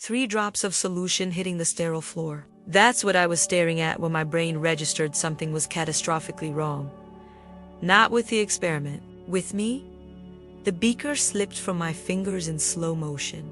3 drops of solution hitting the sterile floor. That's what I was staring at when my brain registered something was catastrophically wrong. Not with the experiment. With me? The beaker slipped from my fingers in slow motion,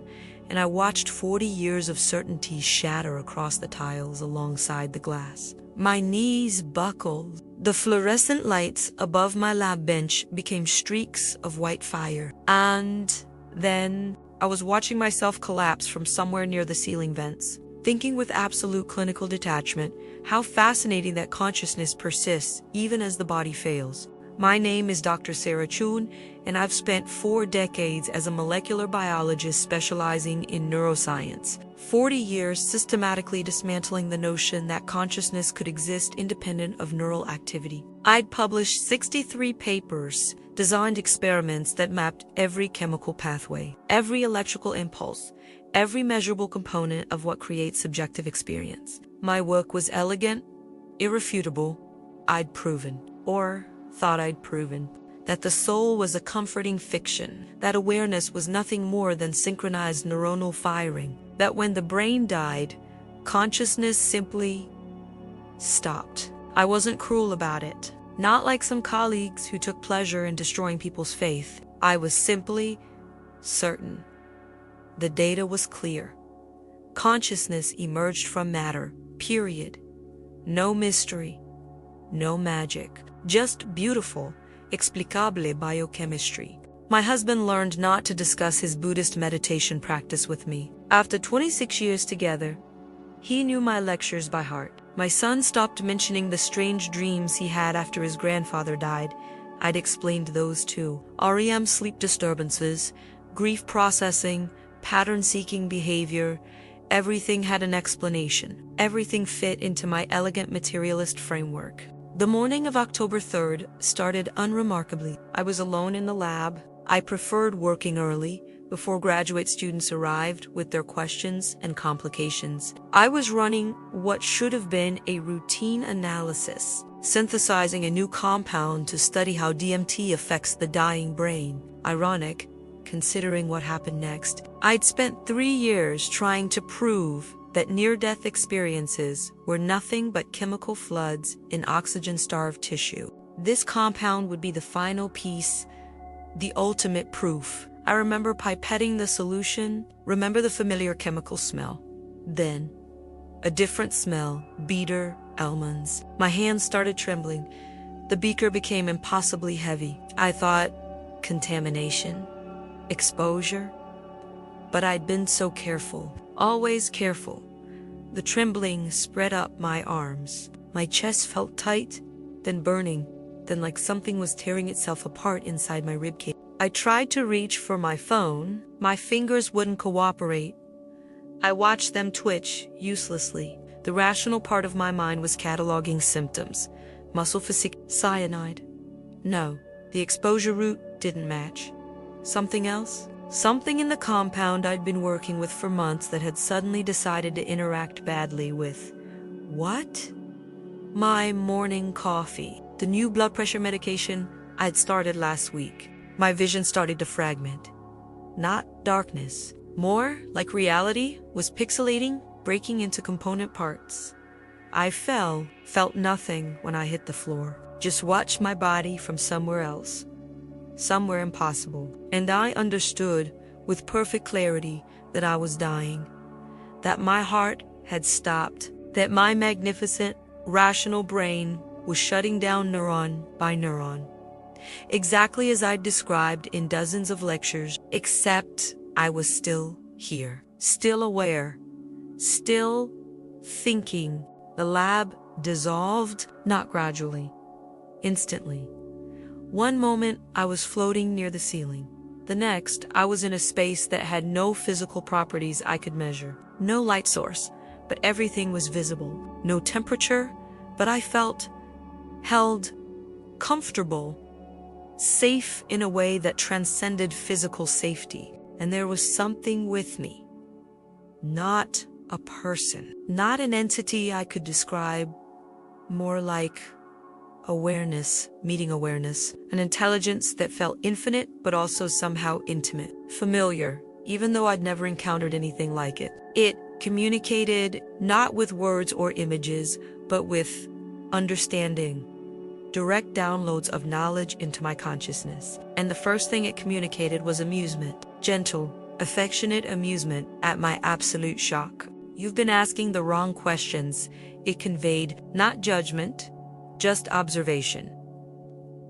and I watched 40 years of certainty shatter across the tiles alongside the glass. My knees buckled. The fluorescent lights above my lab bench became streaks of white fire. And then I was watching myself collapse from somewhere near the ceiling vents, thinking with absolute clinical detachment how fascinating that consciousness persists even as the body fails. My name is Dr. Sarah Chen, and I've spent 4 decades as a molecular biologist specializing in neuroscience. 40 years systematically dismantling the notion that consciousness could exist independent of neural activity. I'd published 63 papers, designed experiments that mapped every chemical pathway, every electrical impulse, every measurable component of what creates subjective experience. My work was elegant, irrefutable. I'd proven, or thought I'd proven, that the soul was a comforting fiction, that awareness was nothing more than synchronized neuronal firing, that when the brain died, consciousness simply stopped. I wasn't cruel about it, not like some colleagues who took pleasure in destroying people's faith. I was simply certain. The data was clear. Consciousness emerged from matter, period. No mystery, no magic. Just beautiful, explicable biochemistry. My husband learned not to discuss his Buddhist meditation practice with me. After 26 years together, he knew my lectures by heart. My son stopped mentioning the strange dreams he had after his grandfather died. I'd explained those too. REM sleep disturbances, grief processing, pattern-seeking behavior. Everything had an explanation. Everything fit into my elegant materialist framework. The morning of October 3rd started unremarkably. I was alone in the lab. I preferred working early, before graduate students arrived with their questions and complications. I was running what should have been a routine analysis, synthesizing a new compound to study how DMT affects the dying brain. Ironic, considering what happened next. I'd spent 3 years trying to prove that near-death experiences were nothing but chemical floods in oxygen-starved tissue. This compound would be the final piece, the ultimate proof. I remember pipetting the solution, remember the familiar chemical smell. Then, a different smell, bitter almonds. My hands started trembling. The beaker became impossibly heavy. I thought, contamination, exposure. But I'd been so careful. Always careful. The trembling spread up my arms. My chest felt tight, then burning, then like something was tearing itself apart inside my ribcage. I tried to reach for my phone. My fingers wouldn't cooperate. I watched them twitch uselessly. The rational part of my mind was cataloging symptoms. Muscle fatigue, cyanide. No, the exposure route didn't match. Something else? Something in the compound I'd been working with for months that had suddenly decided to interact badly with what? My morning coffee. The new blood pressure medication I'd started last week. My vision started to fragment. Not darkness. More like reality was pixelating, breaking into component parts. I felt nothing when I hit the floor. Just watched my body from somewhere else. Somewhere impossible. And I understood with perfect clarity that I was dying, that my heart had stopped, that my magnificent, rational brain was shutting down neuron by neuron. Exactly as I'd described in dozens of lectures, except I was still here, still aware, still thinking. The lab dissolved, not gradually, instantly. One moment, I was floating near the ceiling. The next, I was in a space that had no physical properties I could measure. No light source, but everything was visible. No temperature, but I felt held, comfortable, safe in a way that transcended physical safety. And there was something with me. Not a person. Not an entity I could describe. More like awareness, meeting awareness, an intelligence that felt infinite but also somehow intimate, familiar, even though I'd never encountered anything like it. It communicated not with words or images, but with understanding, direct downloads of knowledge into my consciousness. And the first thing it communicated was amusement, gentle, affectionate amusement at my absolute shock. You've been asking the wrong questions. It conveyed not judgment, just observation.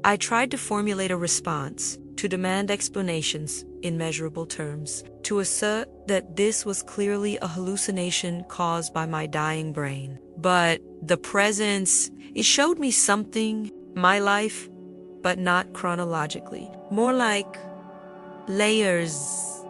I tried to formulate a response, to demand explanations in measurable terms, to assert that this was clearly a hallucination caused by my dying brain. But the presence, it showed me something, my life, but not chronologically. More like layers,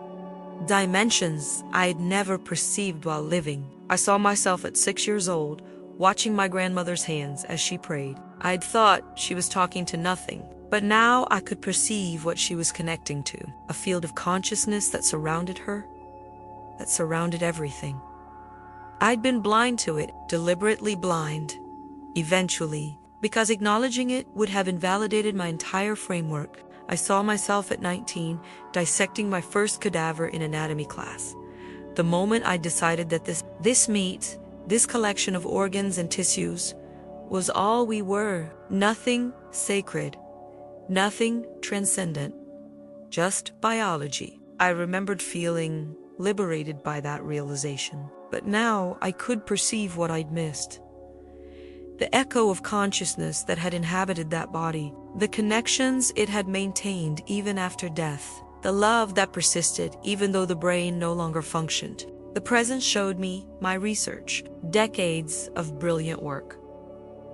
dimensions I'd never perceived while living. I saw myself at 6 years old, watching my grandmother's hands as she prayed. I'd thought she was talking to nothing, but now I could perceive what she was connecting to, a field of consciousness that surrounded her, that surrounded everything. I'd been blind to it, deliberately blind, eventually, because acknowledging it would have invalidated my entire framework. I saw myself at 19, dissecting my first cadaver in anatomy class. The moment I decided that this meat, this collection of organs and tissues, was all we were, nothing sacred, nothing transcendent, just biology. I remembered feeling liberated by that realization. But now I could perceive what I'd missed. The echo of consciousness that had inhabited that body, the connections it had maintained even after death, the love that persisted even though the brain no longer functioned. The present showed me my research, decades of brilliant work.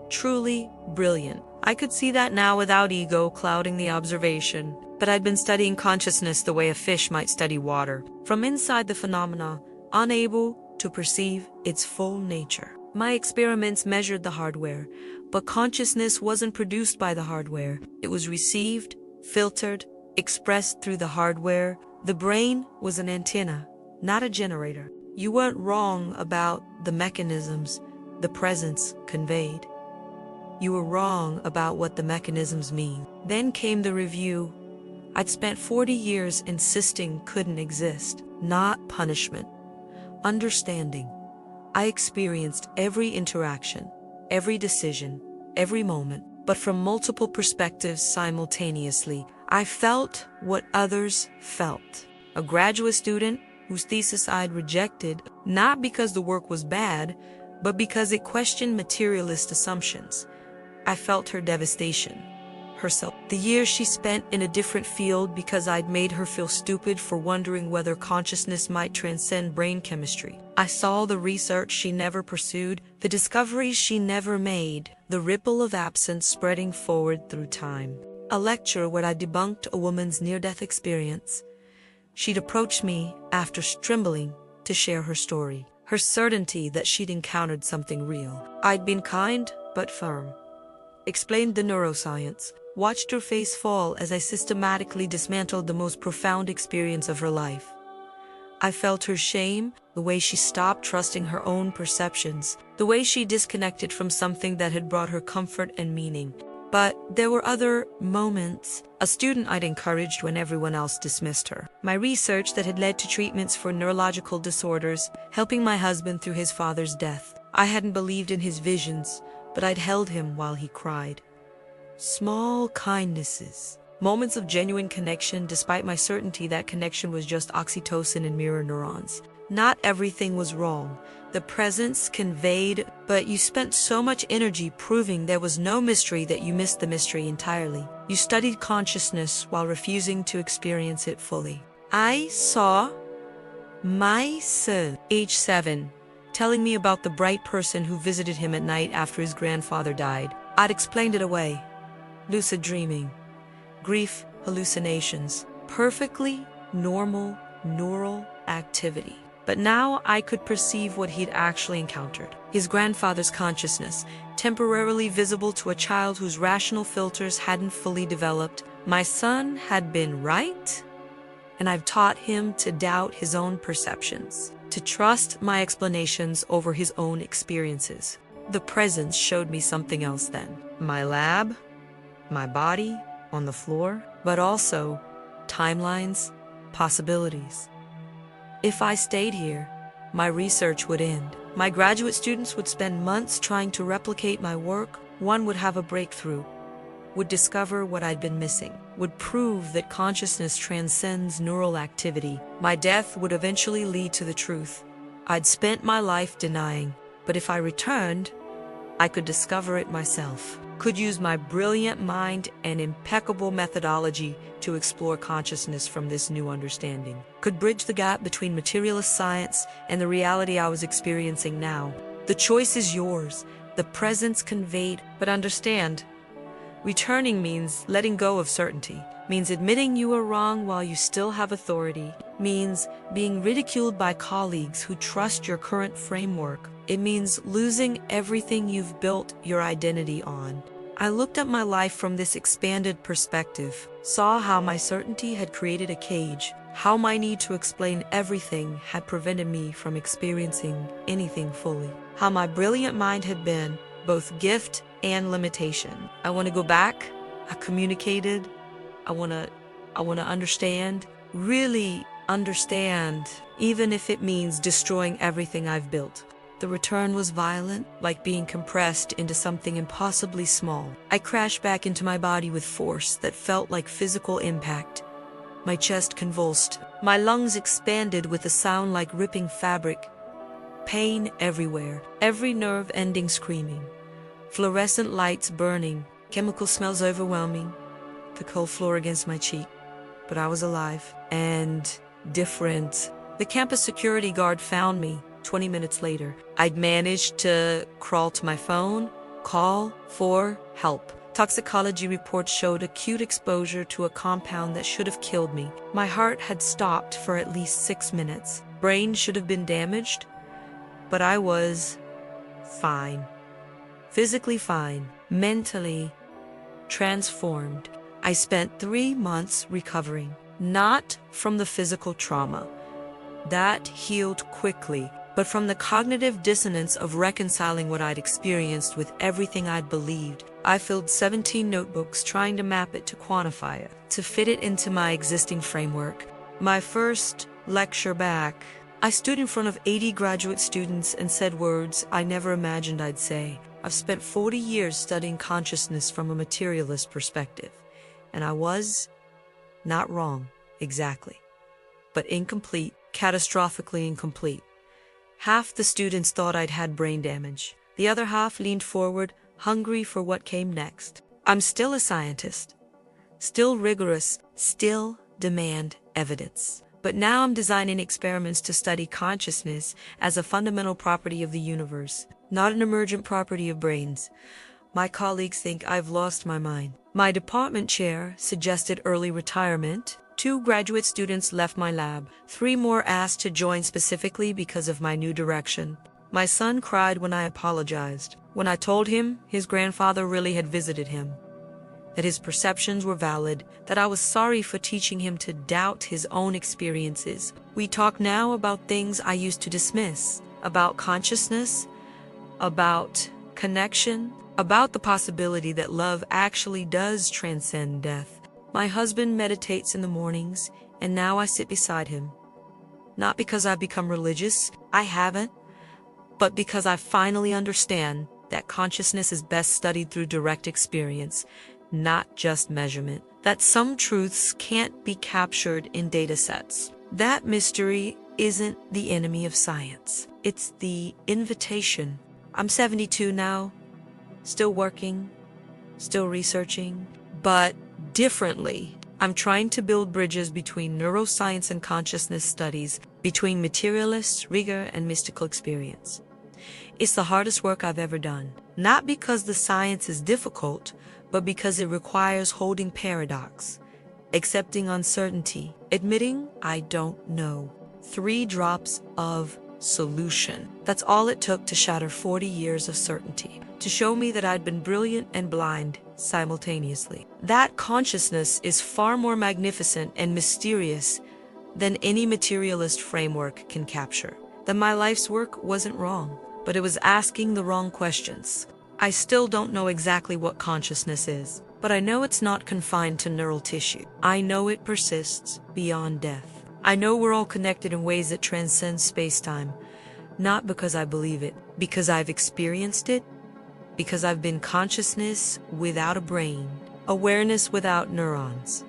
Truly brilliant. I could see that now without ego clouding the observation, but I'd been studying consciousness the way a fish might study water, from inside the phenomena, unable to perceive its full nature. My experiments measured the hardware, but consciousness wasn't produced by the hardware. It was received, filtered, expressed through the hardware. The brain was an antenna, not a generator. You weren't wrong about the mechanisms the presence conveyed. You were wrong about what the mechanisms mean. Then came the review. I'd spent 40 years insisting couldn't exist. Not punishment. Understanding. I experienced every interaction, every decision, every moment, but from multiple perspectives simultaneously. I felt what others felt. A graduate student whose thesis I'd rejected, not because the work was bad, but because it questioned materialist assumptions. I felt her devastation, herself. The years she spent in a different field because I'd made her feel stupid for wondering whether consciousness might transcend brain chemistry. I saw the research she never pursued, the discoveries she never made, the ripple of absence spreading forward through time. A lecture where I debunked a woman's near-death experience. She'd approached me after trembling to share her story, her certainty that she'd encountered something real. I'd been kind but firm. Explained the neuroscience, watched her face fall as I systematically dismantled the most profound experience of her life. I felt her shame, the way she stopped trusting her own perceptions, the way she disconnected from something that had brought her comfort and meaning. But there were other moments. A student I'd encouraged when everyone else dismissed her. My research that had led to treatments for neurological disorders, helping my husband through his father's death. I hadn't believed in his visions, but I'd held him while he cried. Small kindnesses, moments of genuine connection despite my certainty that connection was just oxytocin and mirror neurons. Not everything was wrong. The presence conveyed, but you spent so much energy proving there was no mystery that you missed the mystery entirely. You studied consciousness while refusing to experience it fully. I saw my son, age 7, telling me about the bright person who visited him at night after his grandfather died. I'd explained it away. Lucid dreaming, grief, hallucinations, perfectly normal neural activity. But now I could perceive what he'd actually encountered. His grandfather's consciousness, temporarily visible to a child whose rational filters hadn't fully developed. My son had been right, and I've taught him to doubt his own perceptions, to trust my explanations over his own experiences. The presence showed me something else then. My lab, my body on the floor, but also timelines, possibilities. If I stayed here, my research would end. My graduate students would spend months trying to replicate my work. One would have a breakthrough, would discover what I'd been missing, would prove that consciousness transcends neural activity. My death would eventually lead to the truth I'd spent my life denying, but if I returned, I could discover it myself, could use my brilliant mind and impeccable methodology to explore consciousness from this new understanding, could bridge the gap between materialist science and the reality I was experiencing now. The choice is yours, the presence conveyed, but understand, returning means letting go of certainty, means admitting you were wrong while you still have authority, means being ridiculed by colleagues who trust your current framework. It means losing everything you've built your identity on. I looked at my life from this expanded perspective, saw how my certainty had created a cage, how my need to explain everything had prevented me from experiencing anything fully, how my brilliant mind had been both gift and limitation. I want to go back. I communicated. I want to understand, really understand, even if it means destroying everything I've built. The return was violent, like being compressed into something impossibly small. I crashed back into my body with force that felt like physical impact. My chest convulsed. My lungs expanded with a sound like ripping fabric. Pain everywhere, every nerve ending screaming. Fluorescent lights burning, chemical smells overwhelming, the cold floor against my cheek. But I was alive and different. The campus security guard found me 20 minutes later. I'd managed to crawl to my phone, call for help. Toxicology reports showed acute exposure to a compound that should have killed me. My heart had stopped for at least 6 minutes. Brain should have been damaged, but I was fine. Physically fine, mentally transformed. I spent 3 months recovering, not from the physical trauma. That healed quickly, but from the cognitive dissonance of reconciling what I'd experienced with everything I'd believed. I filled 17 notebooks trying to map it to quantify it, to fit it into my existing framework. My first lecture back, I stood in front of 80 graduate students and said words I never imagined I'd say. I've spent 40 years studying consciousness from a materialist perspective, and I was not wrong, exactly, but incomplete, catastrophically incomplete. Half the students thought I'd had brain damage. The other half leaned forward, hungry for what came next. I'm still a scientist, still rigorous, still demand evidence. But now I'm designing experiments to study consciousness as a fundamental property of the universe, not an emergent property of brains. My colleagues think I've lost my mind. My department chair suggested early retirement. 2 graduate students left my lab. 3 more asked to join specifically because of my new direction. My son cried when I apologized, when I told him his grandfather really had visited him, that his perceptions were valid, that I was sorry for teaching him to doubt his own experiences. We talk now about things I used to dismiss, about consciousness, about connection, about the possibility that love actually does transcend death. My husband meditates in the mornings, and now I sit beside him. Not because I've become religious, I haven't, but because I finally understand that consciousness is best studied through direct experience, not just measurement. That some truths can't be captured in data sets. That mystery isn't the enemy of science. It's the invitation. I'm 72 now, still working, still researching, but differently. I'm trying to build bridges between neuroscience and consciousness studies, between materialist rigor and mystical experience. It's the hardest work I've ever done, not because the science is difficult, but because it requires holding paradox, accepting uncertainty, admitting I don't know. 3 drops of solution. That's all it took to shatter 40 years of certainty, to show me that I'd been brilliant and blind simultaneously. That consciousness is far more magnificent and mysterious than any materialist framework can capture. That my life's work wasn't wrong, but it was asking the wrong questions. I still don't know exactly what consciousness is, but I know it's not confined to neural tissue. I know it persists beyond death. I know we're all connected in ways that transcend space-time, not because I believe it, because I've experienced it, because I've been consciousness without a brain, awareness without neurons,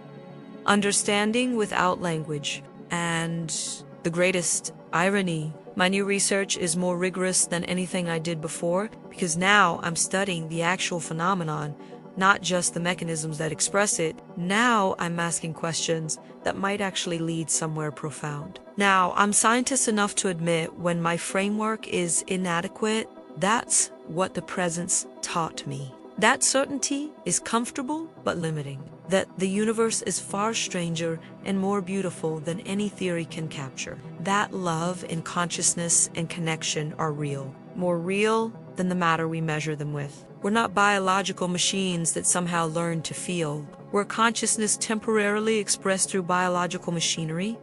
understanding without language, and the greatest irony, my new research is more rigorous than anything I did before, because now I'm studying the actual phenomenon, not just the mechanisms that express it. Now I'm asking questions that might actually lead somewhere profound. Now, I'm scientist enough to admit when my framework is inadequate, that's what the presence taught me. That certainty is comfortable but limiting. That the universe is far stranger and more beautiful than any theory can capture. That love and consciousness and connection are real. More real than the matter we measure them with. We're not biological machines that somehow learn to feel. We're consciousness temporarily expressed through biological machinery.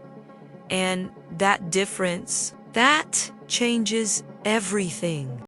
And that difference, that changes everything.